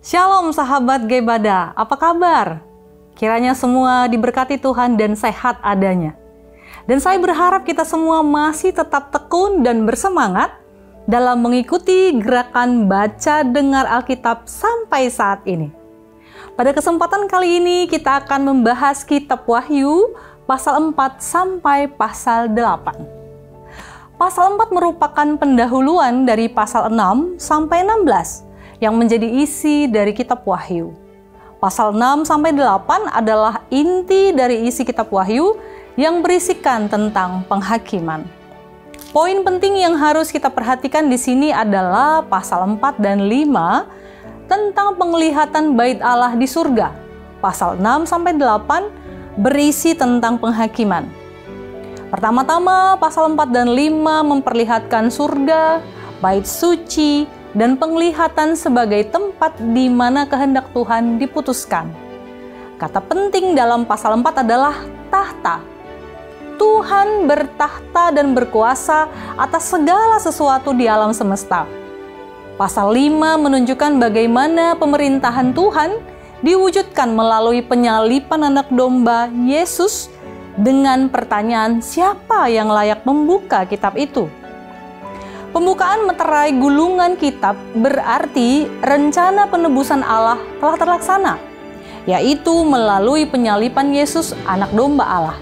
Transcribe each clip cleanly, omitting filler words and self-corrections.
Shalom sahabat Gebada, apa kabar? Kiranya semua diberkati Tuhan dan sehat adanya. Dan saya berharap kita semua masih tetap tekun dan bersemangat dalam mengikuti gerakan baca dengar Alkitab sampai saat ini. Pada kesempatan kali ini kita akan membahas kitab Wahyu pasal 4 sampai pasal 8. Pasal 4 merupakan pendahuluan dari pasal 6 sampai 16 yang menjadi isi dari kitab Wahyu. Pasal 6 sampai 8 adalah inti dari isi kitab Wahyu yang berisikan tentang penghakiman. Poin penting yang harus kita perhatikan di sini adalah pasal 4 dan 5 tentang penglihatan bait Allah di surga. Pasal 6 sampai 8 berisi tentang penghakiman. Pertama-tama pasal 4 dan 5 memperlihatkan surga, bait suci, dan penglihatan sebagai tempat di mana kehendak Tuhan diputuskan. Kata penting dalam pasal 4 adalah tahta. Tuhan bertahta dan berkuasa atas segala sesuatu di alam semesta. Pasal 5 menunjukkan bagaimana pemerintahan Tuhan diwujudkan melalui penyalipan anak domba Yesus dengan pertanyaan siapa yang layak membuka kitab itu. Pembukaan meterai gulungan kitab berarti rencana penebusan Allah telah terlaksana, yaitu melalui penyalipan Yesus, anak domba Allah.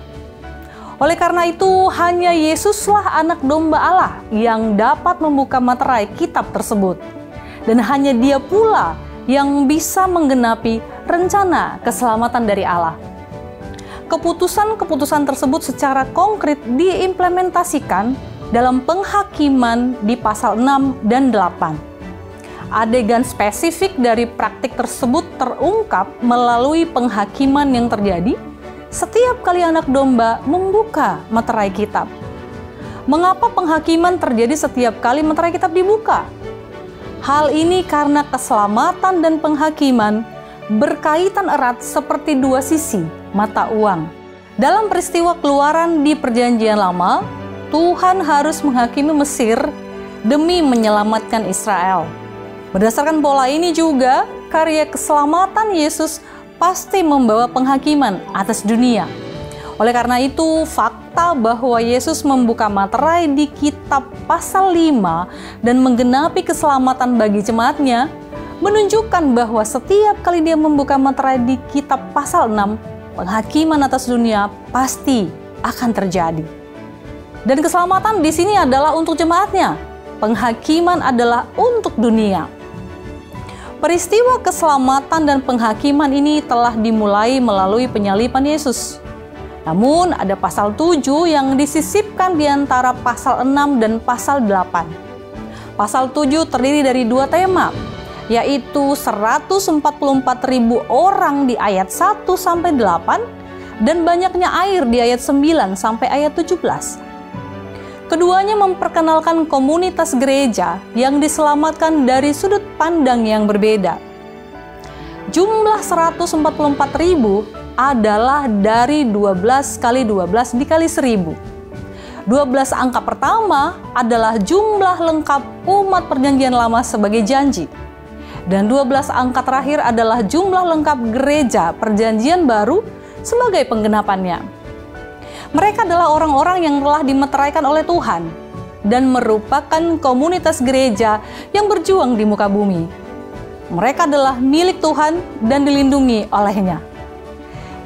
Oleh karena itu, hanya Yesuslah anak domba Allah yang dapat membuka meterai kitab tersebut. Dan hanya Dia pula yang bisa menggenapi rencana keselamatan dari Allah. Keputusan-keputusan tersebut secara konkret diimplementasikan dalam penghakiman di pasal 6 dan 8. Adegan spesifik dari praktik tersebut terungkap melalui penghakiman yang terjadi setiap kali anak domba membuka meterai kitab. Mengapa penghakiman terjadi setiap kali meterai kitab dibuka? Hal ini karena keselamatan dan penghakiman berkaitan erat seperti dua sisi mata uang. Dalam peristiwa keluaran di Perjanjian Lama, Tuhan harus menghakimi Mesir demi menyelamatkan Israel. Berdasarkan pola ini juga, karya keselamatan Yesus pasti membawa penghakiman atas dunia. Oleh karena itu, fakta bahwa Yesus membuka materai di kitab pasal 5 dan menggenapi keselamatan bagi jemaatnya menunjukkan bahwa setiap kali Dia membuka materai di kitab pasal 6, penghakiman atas dunia pasti akan terjadi. Dan keselamatan di sini adalah untuk jemaatnya. Penghakiman adalah untuk dunia. Peristiwa keselamatan dan penghakiman ini telah dimulai melalui penyalipan Yesus. Namun ada pasal 7 yang disisipkan di antara pasal 6 dan pasal 8. Pasal 7 terdiri dari dua tema, yaitu 144.000 orang di ayat 1 sampai 8 dan banyaknya air di ayat 9 sampai ayat 17. Keduanya memperkenalkan komunitas gereja yang diselamatkan dari sudut pandang yang berbeda. Jumlah 144.000 adalah dari 12 kali 12 dikali 1000. 12 angka pertama adalah jumlah lengkap umat Perjanjian Lama sebagai janji. Dan 12 angka terakhir adalah jumlah lengkap gereja Perjanjian Baru sebagai penggenapannya. Mereka adalah orang-orang yang telah dimeteraikan oleh Tuhan dan merupakan komunitas gereja yang berjuang di muka bumi. Mereka adalah milik Tuhan dan dilindungi oleh-Nya.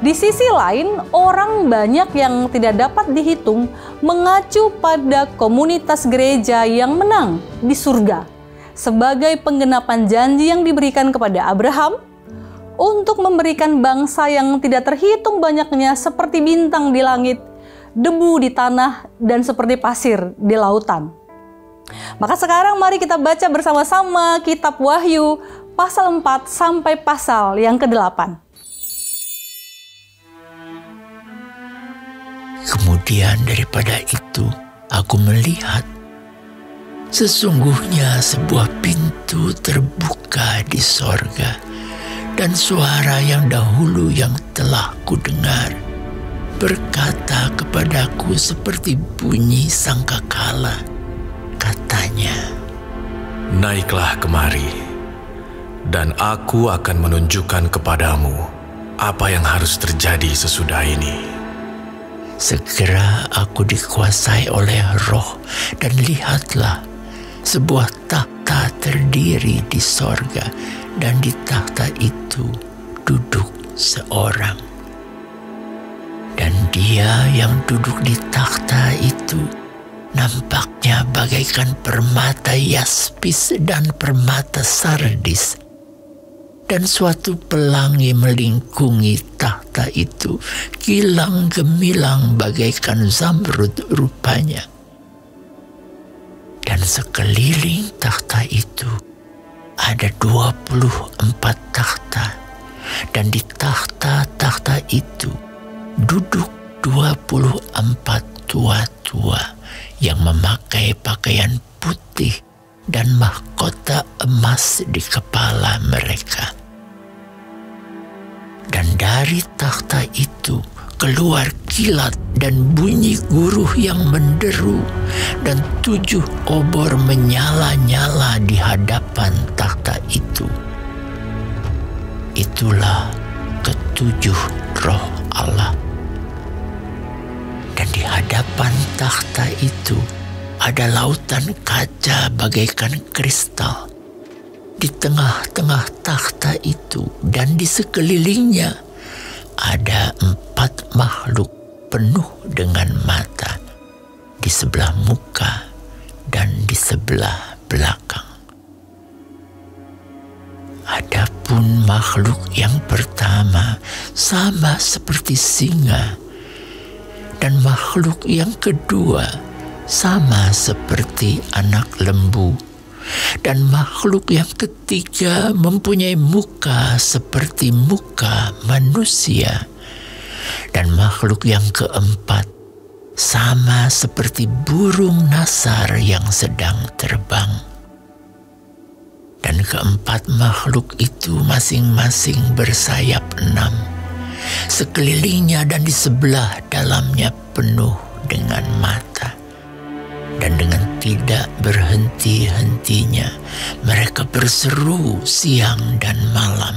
Di sisi lain, orang banyak yang tidak dapat dihitung mengacu pada komunitas gereja yang menang di surga sebagai penggenapan janji yang diberikan kepada Abraham untuk memberikan bangsa yang tidak terhitung banyaknya seperti bintang di langit, debu di tanah, dan seperti pasir di lautan. Maka sekarang mari kita baca bersama-sama kitab Wahyu pasal 4 sampai pasal yang ke-8. Kemudian daripada itu aku melihat sesungguhnya sebuah pintu terbuka di sorga, dan suara yang dahulu yang telah kudengar berkata kepadaku seperti bunyi sangkakala. Katanya, "Naiklah kemari, dan aku akan menunjukkan kepadamu apa yang harus terjadi sesudah ini. Segera aku dikuasai oleh Roh, dan lihatlah, sebuah takhta terdiri di sorga, dan di takhta itu duduk seorang. Dan dia yang duduk di takhta itu nampaknya bagaikan permata yaspis dan permata sardis. Dan suatu pelangi melingkungi takhta itu, kilang gemilang bagaikan zamrud rupanya. Dan sekeliling takhta itu ada 24 takhta, dan di takhta-takhta itu duduk 24 tua-tua yang memakai pakaian putih dan mahkota emas di kepala mereka. Dan dari takhta itu keluar kilat dan bunyi guruh yang menderu, dan 7 obor menyala-nyala di hadapan takhta itu. Itulah ke-7 roh Allah. Dan di hadapan takhta itu ada lautan kaca bagaikan kristal. Di tengah-tengah takhta itu dan di sekelilingnya ada 4 makhluk penuh dengan mata di sebelah muka dan di sebelah belakang. Adapun makhluk yang pertama sama seperti singa, dan makhluk yang kedua sama seperti anak lembu, dan makhluk yang ketiga mempunyai muka seperti muka manusia, dan makhluk yang keempat sama seperti burung nasar yang sedang terbang. Dan keempat makhluk itu masing-masing bersayap 6, sekelilingnya dan di sebelah dalamnya penuh dengan mata. Dan dengan tidak berhenti-hentinya mereka berseru siang dan malam,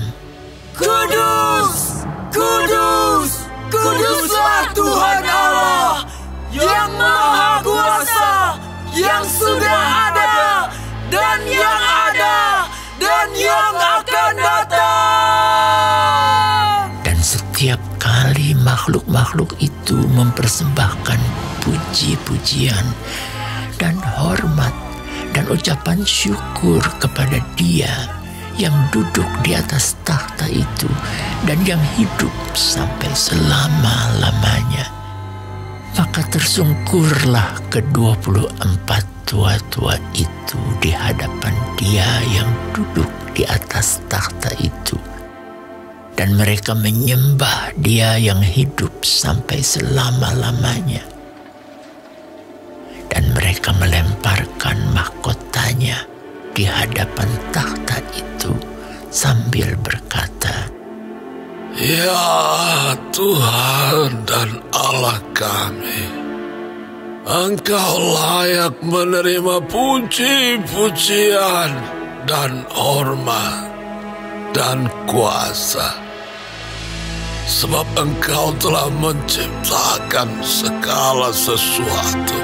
Kudus, Kudus, Kuduslah Tuhan Allah yang Maha Kuasa, yang sudah ada dan yang ada dan yang akan datang. Dan setiap kali makhluk-makhluk itu mempersembahkan puji-pujian dan hormat dan ucapan syukur kepada Dia yang duduk di atas takhta itu dan yang hidup sampai selama-lamanya. Maka tersungkurlah ke-24 tua-tua itu di hadapan Dia yang duduk di atas takhta itu. Dan mereka menyembah Dia yang hidup sampai selama-lamanya. Dan mereka melemparkan mahkotanya di hadapan takhta itu sambil berkata, Ya Tuhan dan Allah kami, Engkau layak menerima puji-pujian dan hormat dan kuasa, sebab Engkau telah menciptakan segala sesuatu.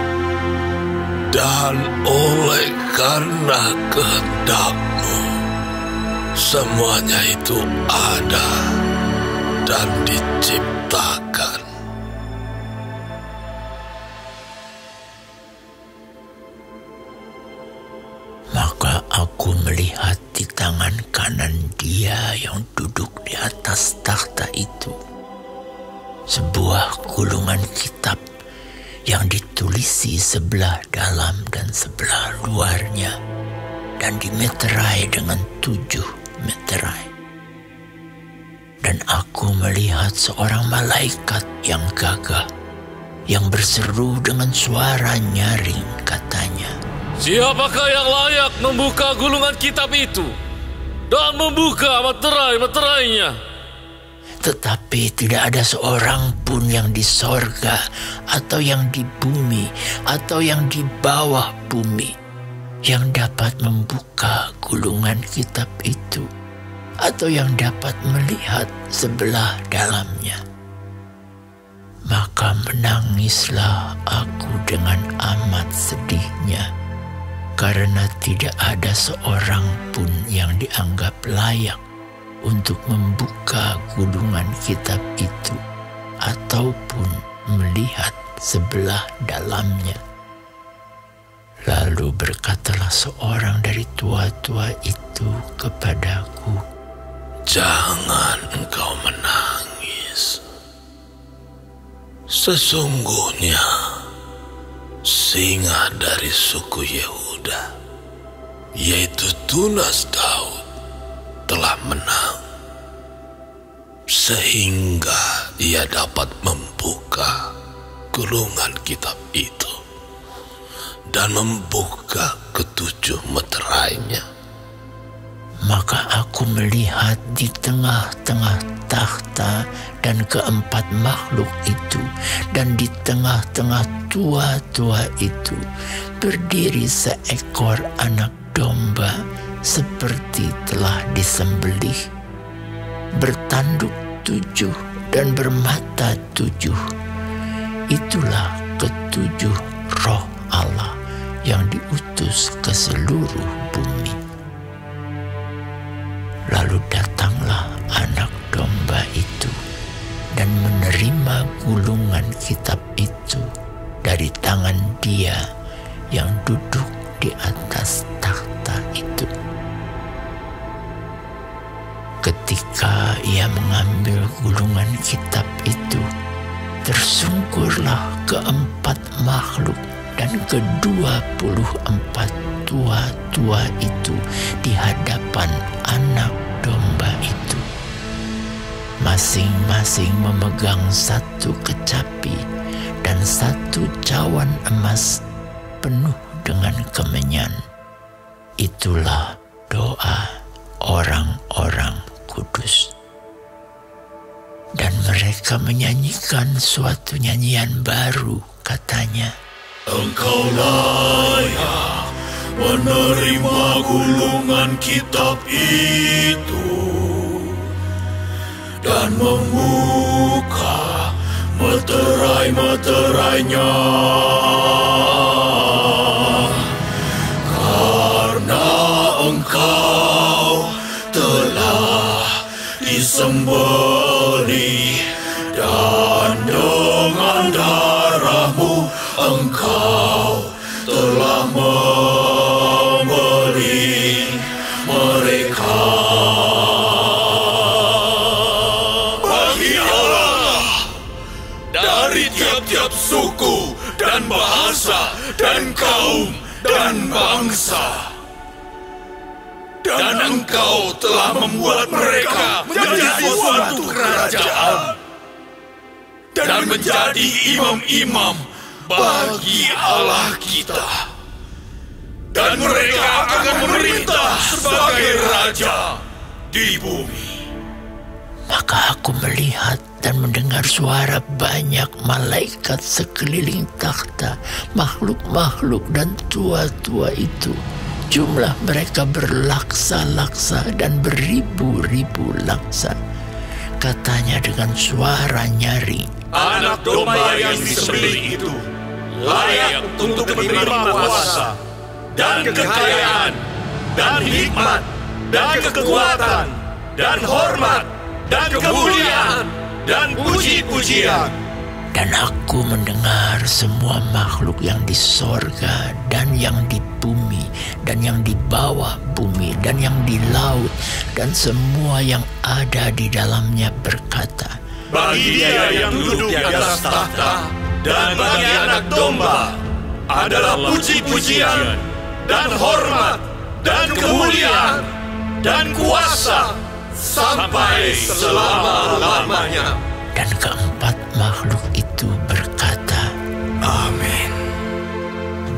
Dan oleh karena kehendak-Mu, semuanya itu ada dan diciptakan. Maka aku melihat di tangan kanan Dia yang duduk di atas takhta itu sebuah gulungan kitab yang ditulisi sebelah dalam dan sebelah luarnya, dan dimeterai dengan 7 meterai. Dan aku melihat seorang malaikat yang gagah, yang berseru dengan suara nyaring, katanya, Siapakah yang layak membuka gulungan kitab itu dan membuka meterai-meterainya? Tetapi tidak ada seorang pun yang di sorga atau yang di bumi atau yang di bawah bumi yang dapat membuka gulungan kitab itu atau yang dapat melihat sebelah dalamnya. Maka menangislah aku dengan amat sedihnya, karena tidak ada seorang pun yang dianggap layak untuk membuka gulungan kitab itu ataupun melihat sebelah dalamnya. Lalu berkatalah seorang dari tua-tua itu kepadaku, "Jangan engkau menangis. Sesungguhnya singa dari suku Yehuda, yaitu tunas Daud, telah menang, sehingga ia dapat membuka gulungan kitab itu dan membuka ketujuh meterainya." Maka aku melihat di tengah-tengah takhta dan keempat makhluk itu, dan di tengah-tengah tua-tua itu berdiri seekor anak domba seperti telah disembelih, bertanduk 7 dan bermata 7. Itulah ketujuh roh Allah yang diutus ke seluruh bumi. Lalu datanglah anak domba itu dan menerima gulungan kitab itu dari tangan Dia yang duduk di atas takhta itu. Ketika ia mengambil gulungan kitab itu, tersungkurlah keempat makhluk dan ke-24 tua-tua itu di hadapan anak domba itu. Masing-masing memegang satu kecapi dan satu cawan emas penuh dengan kemenyan. Itulah doa orang-orang kudus. Dan mereka menyanyikan suatu nyanyian baru, katanya, "Engkau layak menerima gulungan kitab itu dan membuka meterai-meterainya, karena engkau telah disembelih dan dengan darahmu engkau telah membeli mereka." Bagi Allah dari tiap-tiap suku dan bahasa dan kaum dan bangsa, dan engkau telah membuat mereka menjadi suatu kerajaan dan menjadi imam-imam bagi Allah kita, dan mereka akan memerintah sebagai raja di bumi. Maka aku melihat dan mendengar suara banyak malaikat sekeliling takhta, makhluk-makhluk dan tua-tua itu. Jumlah mereka berlaksa-laksa dan beribu-ribu laksa. Katanya dengan suara nyaring, "Anak domba yang disembelih itu layak untuk menerima kuasa dan kekayaan dan hikmat dan kekuatan dan hormat dan kemuliaan dan puji-pujian." Dan aku mendengar semua makhluk yang di sorga dan yang di bumi dan yang di bawah bumi dan yang di laut dan semua yang ada di dalamnya berkata, "Bagi Dia yang duduk di atas tahta dan bagi anak domba adalah puji-pujian dan hormat dan kemuliaan dan kuasa sampai selama-lamanya." Dan keempat makhluk itu berkata, Amin.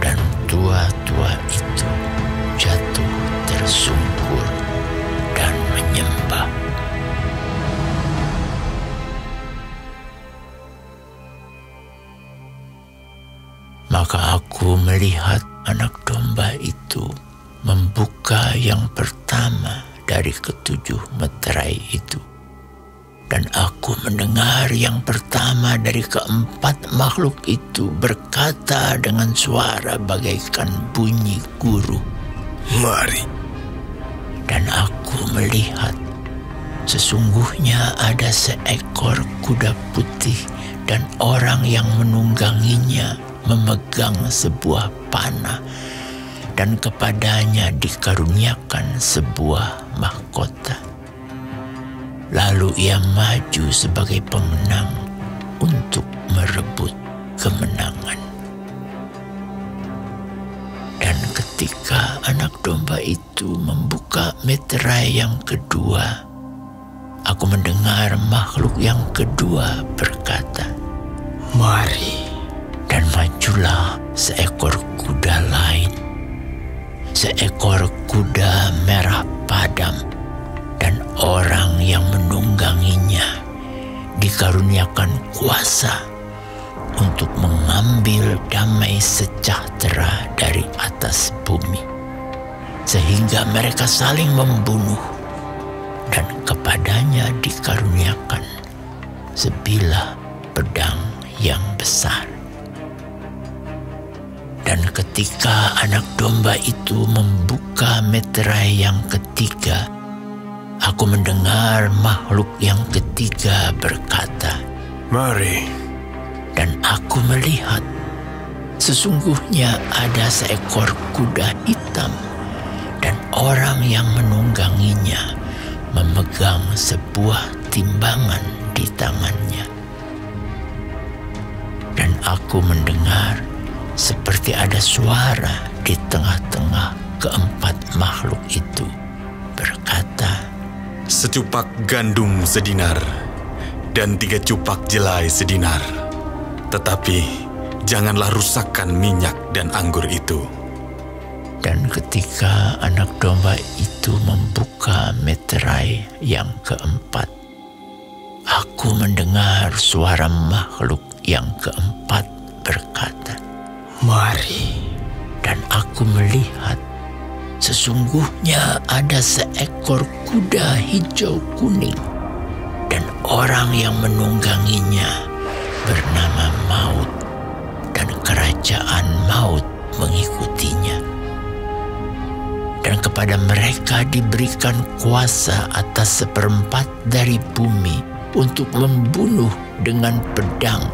Dan tua-tua itu jatuh tersungkur dan menyembah. Maka aku melihat anak domba itu membuka yang pertama dari ketujuh meterai itu. Dan aku mendengar yang pertama dari keempat makhluk itu berkata dengan suara bagaikan bunyi guruh, "Mari." Dan aku melihat, sesungguhnya ada seekor kuda putih dan orang yang menungganginya memegang sebuah panah, dan kepadanya dikaruniakan sebuah mahkota. Lalu ia maju sebagai pemenang untuk merebut kemenangan. Dan ketika anak domba itu membuka meterai yang kedua, aku mendengar makhluk yang kedua berkata, "Mari." Dan majulah seekor kuda lain, seekor kuda merah padam, dan orang yang menungganginya dikaruniakan kuasa untuk mengambil damai sejahtera dari atas bumi, sehingga mereka saling membunuh, dan kepadanya dikaruniakan sebilah pedang yang besar. Dan ketika anak domba itu membuka meterai yang ketiga, aku mendengar makhluk yang ketiga berkata, "Mari." Dan aku melihat, sesungguhnya ada seekor kuda hitam, dan orang yang menungganginya memegang sebuah timbangan di tangannya. Dan aku mendengar seperti ada suara di tengah-tengah keempat makhluk itu berkata, Secupak gandum sedinar dan 3 cupak jelai sedinar. Tetapi janganlah rusakkan minyak dan anggur itu. Dan ketika anak domba itu membuka meterai yang keempat, aku mendengar suara makhluk yang keempat berkata, "Mari." Dan aku melihat, sesungguhnya ada seekor kuda hijau kuning, dan orang yang menungganginya bernama Maut, dan kerajaan maut mengikutinya. Dan kepada mereka diberikan kuasa atas 1/4 dari bumi untuk membunuh dengan pedang,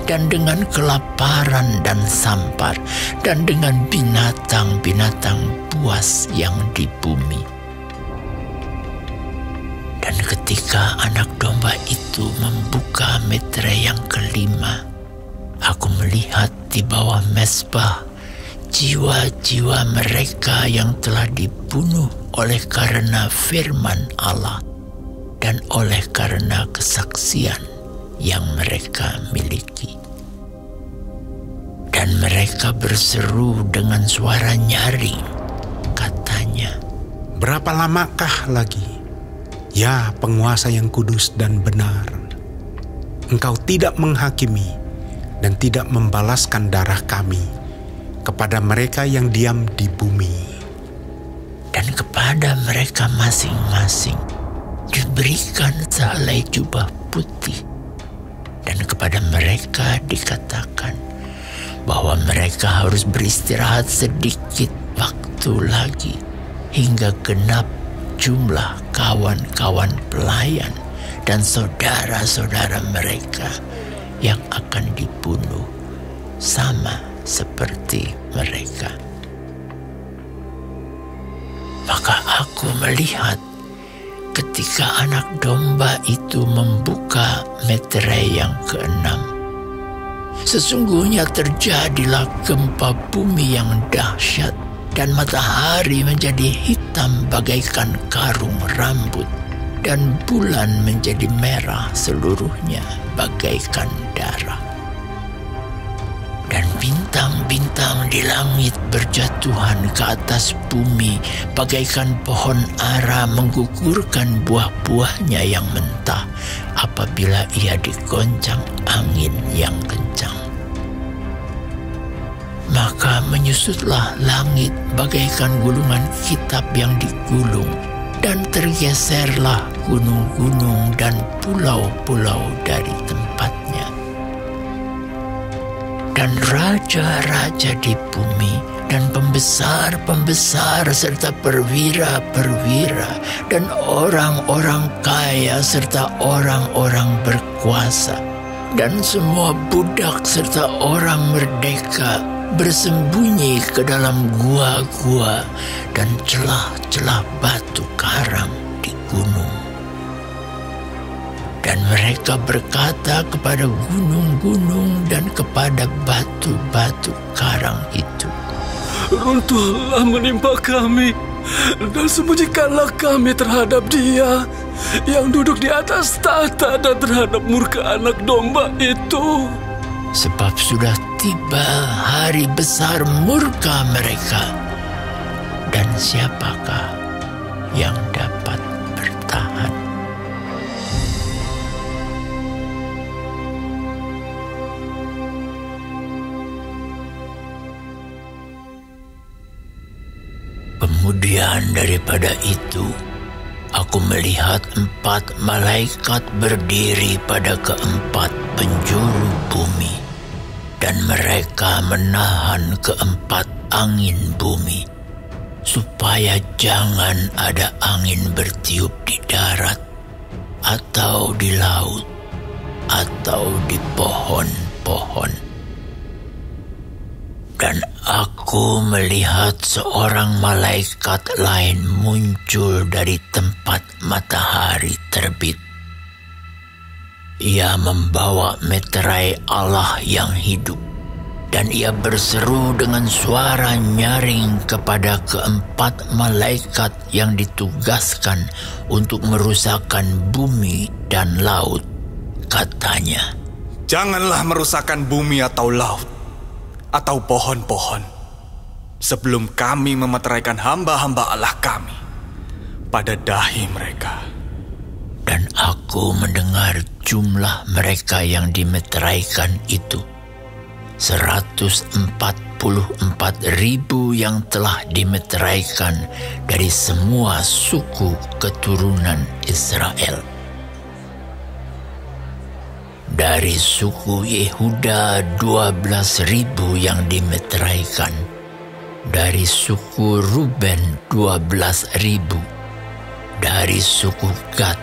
dan dengan kelaparan dan sampar, dan dengan binatang-binatang buas yang di bumi. Dan ketika anak domba itu membuka meterai yang kelima, aku melihat di bawah mezbah jiwa-jiwa mereka yang telah dibunuh oleh karena firman Allah dan oleh karena kesaksian yang mereka miliki. Dan mereka berseru dengan suara nyaring, katanya, "Berapa lamakah lagi, ya penguasa yang kudus dan benar, engkau tidak menghakimi dan tidak membalaskan darah kami kepada mereka yang diam di bumi?" Dan kepada mereka masing-masing diberikan sehelai jubah putih, dan kepada mereka dikatakan bahwa mereka harus beristirahat sedikit waktu lagi hingga genap jumlah kawan-kawan pelayan dan saudara-saudara mereka yang akan dibunuh sama seperti mereka. Maka aku melihat ketika anak domba itu membuka meterai yang ke-6, sesungguhnya terjadilah gempa bumi yang dahsyat, dan matahari menjadi hitam bagaikan karung rambut, dan bulan menjadi merah seluruhnya bagaikan darah. Dan bintang-bintang di langit berjatuhan ke atas bumi bagaikan pohon ara menggugurkan buah-buahnya yang mentah apabila ia digoncang angin yang kencang. Maka menyusutlah langit bagaikan gulungan kitab yang digulung, dan tergeserlah gunung-gunung dan pulau-pulau dari tempatnya. Dan raja-raja di bumi dan pembesar-pembesar serta perwira-perwira dan orang-orang kaya serta orang-orang berkuasa dan semua budak serta orang merdeka bersembunyi ke dalam gua-gua dan celah-celah batu karang di gunung. Dan mereka berkata kepada gunung-gunung dan kepada batu-batu karang itu, "Runtuhlah menimpa kami, dan sembunyikanlah kami terhadap Dia yang duduk di atas tahta dan terhadap murka anak domba itu. Sebab sudah tiba hari besar murka mereka, dan siapakah yang dapat bertahan?" Kemudian daripada itu, aku melihat 4 malaikat berdiri pada keempat penjuru bumi, dan mereka menahan keempat angin bumi, supaya jangan ada angin bertiup di darat, atau di laut, atau di pohon-pohon. Dan aku melihat seorang malaikat lain muncul dari tempat matahari terbit. Ia membawa meterai Allah yang hidup, dan ia berseru dengan suara nyaring kepada keempat malaikat yang ditugaskan untuk merusakkan bumi dan laut. Katanya, "Janganlah merusakkan bumi atau laut, atau pohon-pohon, sebelum kami memeteraikan hamba-hamba Allah kami pada dahi mereka." Dan aku mendengar jumlah mereka yang dimeteraikan itu, 144.000 yang telah dimeteraikan dari semua suku keturunan Israel. Dari suku Yehuda 12.000 yang dimeteraikan. Dari suku Ruben 12.000. Dari suku Gad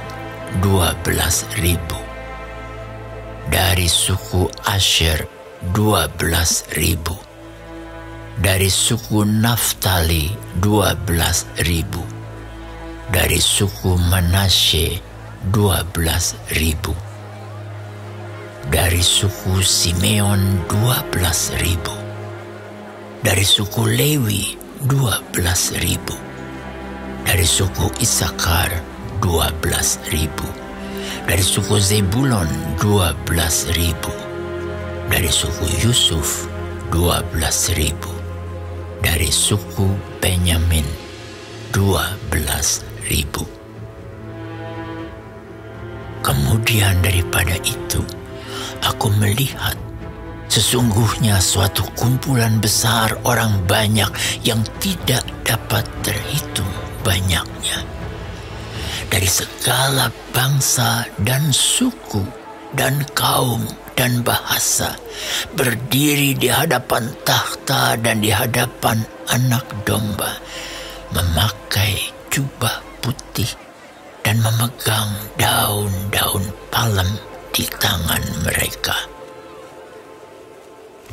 12.000. Dari suku Asher 12.000. Dari suku Naftali 12.000. Dari suku Manasye 12.000. Dari suku Simeon 12.000. Dari suku Lewi 12.000. Dari suku Isakar 12.000. Dari suku Zebulon 12.000. Dari suku Yusuf 12.000. Dari suku Benyamin 12.000. Kemudian daripada itu, aku melihat sesungguhnya suatu kumpulan besar orang banyak yang tidak dapat terhitung banyaknya, dari segala bangsa dan suku dan kaum dan bahasa, berdiri di hadapan takhta dan di hadapan Anak Domba, memakai jubah putih dan memegang daun-daun palem di tangan mereka.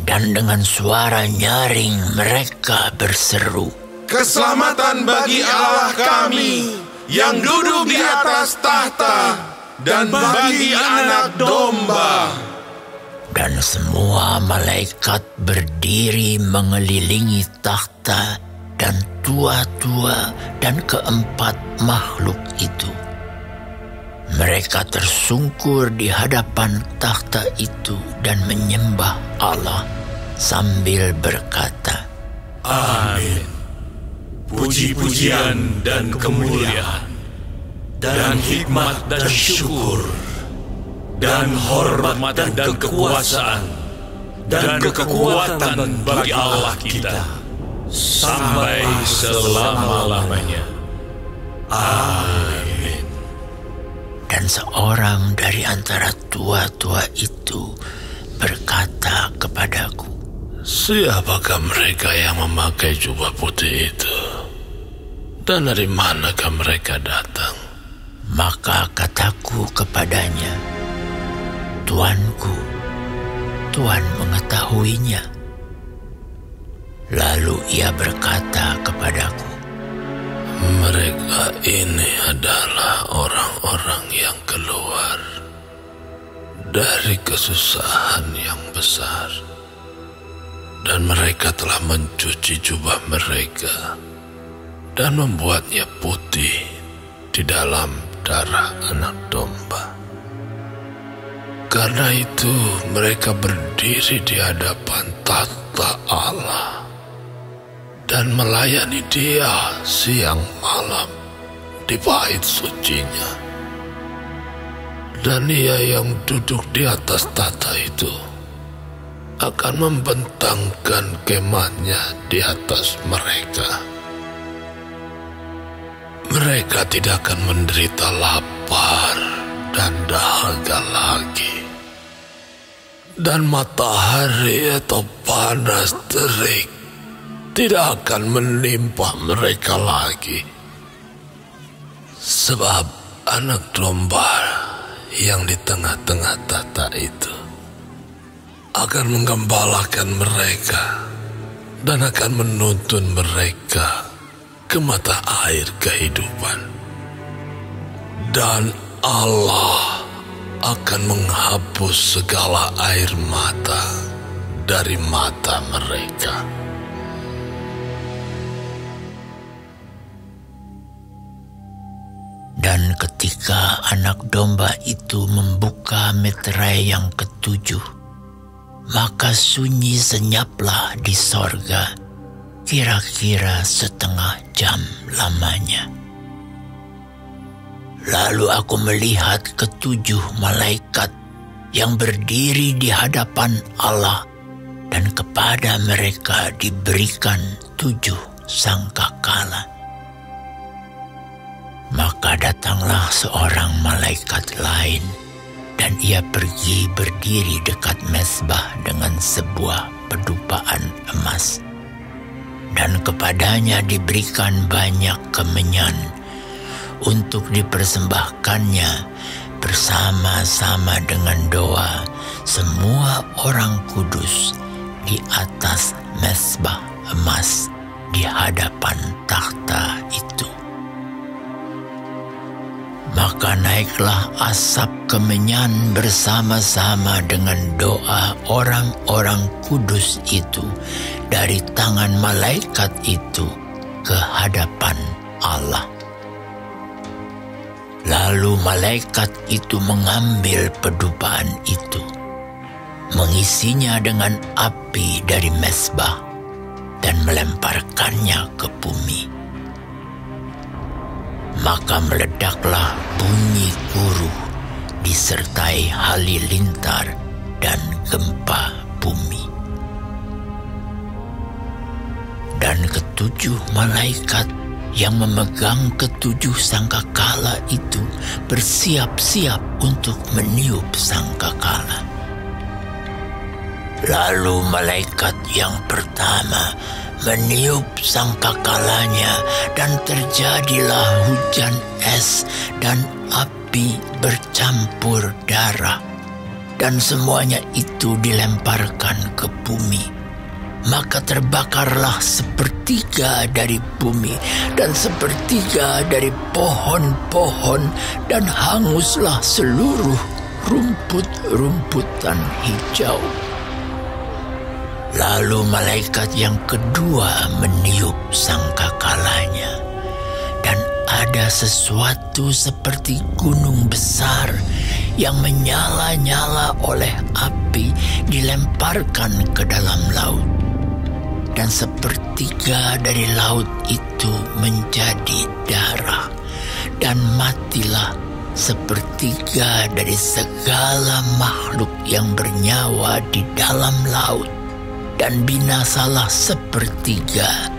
Dan dengan suara nyaring mereka berseru, "Keselamatan bagi Allah kami yang duduk di atas tahta dan bagi Anak Domba." Dan semua malaikat berdiri mengelilingi takhta dan tua-tua dan keempat makhluk itu. Mereka tersungkur di hadapan takhta itu dan menyembah Allah sambil berkata, Amin. Puji-pujian dan kemuliaan, dan hikmat dan syukur, dan hormat dan kekuasaan, dan kekuatan bagi Allah kita, sampai selama-lamanya. Amin. Dan seorang dari antara tua-tua itu berkata kepadaku, siapakah mereka yang memakai jubah putih itu? Dan dari manakah mereka datang? Maka kataku kepadanya, Tuanku, Tuan mengetahuinya. Lalu ia berkata kepadaku, mereka ini adalah orang-orang yang keluar dari kesusahan yang besar. Dan mereka telah mencuci jubah mereka dan membuatnya putih di dalam darah anak domba. Karena itu mereka berdiri di hadapan tahta Allah dan melayani Dia siang malam di bait sucinya. Dan Ia yang duduk di atas tahta itu akan membentangkan kemahnya di atas mereka. Mereka tidak akan menderita lapar dan dahaga lagi. Dan matahari atau panas terik tidak akan menimpa mereka lagi. Sebab anak domba yang di tengah-tengah tahta itu akan menggembalakan mereka dan akan menuntun mereka ke mata air kehidupan. Dan Allah akan menghapus segala air mata dari mata mereka. Dan ketika anak domba itu membuka meterai yang ketujuh, maka sunyi senyaplah di sorga, kira-kira setengah jam lamanya. Lalu aku melihat ketujuh malaikat yang berdiri di hadapan Allah, dan kepada mereka diberikan 7 sangkakala. Maka datanglah seorang malaikat lain, dan ia pergi berdiri dekat mezbah dengan sebuah pedupaan emas. Dan kepadanya diberikan banyak kemenyan untuk dipersembahkannya bersama-sama dengan doa semua orang kudus di atas mezbah emas di hadapan takhta itu. Maka naiklah asap kemenyan bersama-sama dengan doa orang-orang kudus itu dari tangan malaikat itu ke hadapan Allah. Lalu malaikat itu mengambil pedupaan itu, mengisinya dengan api dari mezbah, dan melemparkannya ke bumi. Maka meledaklah bunyi guruh disertai halilintar dan gempa bumi. Dan ketujuh malaikat yang memegang ketujuh sangkakala itu bersiap-siap untuk meniup sangkakala. Lalu malaikat yang pertama meniup sangkakalanya, dan terjadilah hujan es dan api bercampur darah, dan semuanya itu dilemparkan ke bumi. Maka terbakarlah 1/3 dari bumi dan 1/3 dari pohon-pohon, dan hanguslah seluruh rumput-rumputan hijau. Lalu malaikat yang kedua meniup sangkakalanya, dan ada sesuatu seperti gunung besar yang menyala-nyala oleh api dilemparkan ke dalam laut. Dan 1/3 dari laut itu menjadi darah, dan matilah 1/3 dari segala makhluk yang bernyawa di dalam laut, dan binasalah 1/3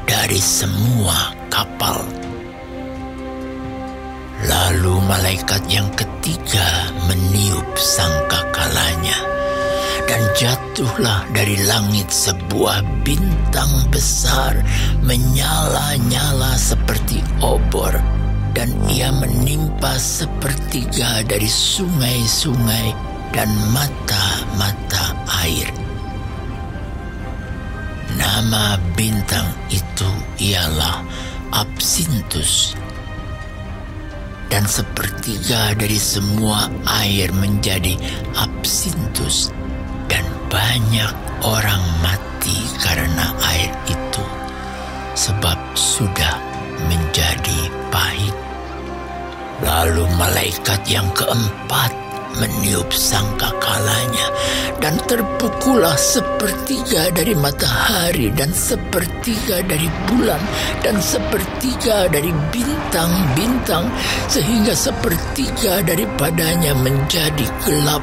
dari semua kapal. Lalu malaikat yang ketiga meniup sangkakalanya, dan jatuhlah dari langit sebuah bintang besar menyala-nyala seperti obor, dan ia menimpa sepertiga dari sungai-sungai dan mata-mata air. Nama bintang itu ialah Absintus. Dan sepertiga dari semua air menjadi absintus, dan banyak orang mati karena air itu, sebab sudah menjadi pahit. Lalu malaikat yang keempat meniup sangkakalanya, dan terpukullah sepertiga dari matahari dan sepertiga dari bulan dan sepertiga dari bintang-bintang, sehingga sepertiga daripadanya menjadi gelap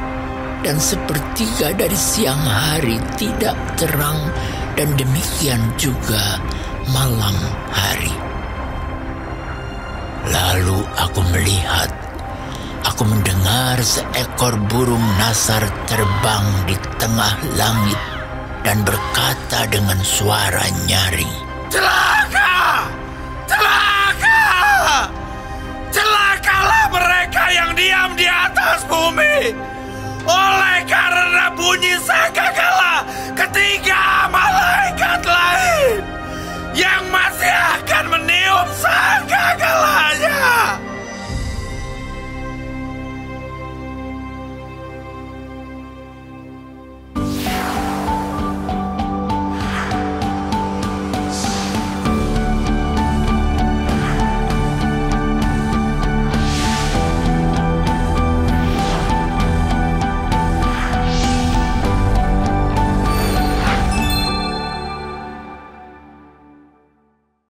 dan sepertiga dari siang hari tidak terang, dan demikian juga malam hari. Lalu aku melihat, aku mendengar seekor burung nasar terbang di tengah langit dan berkata dengan suara nyaring, Celaka! Celaka! Celakalah mereka yang diam di atas bumi, oleh karena bunyi sangkakala ketiga malaikat lain.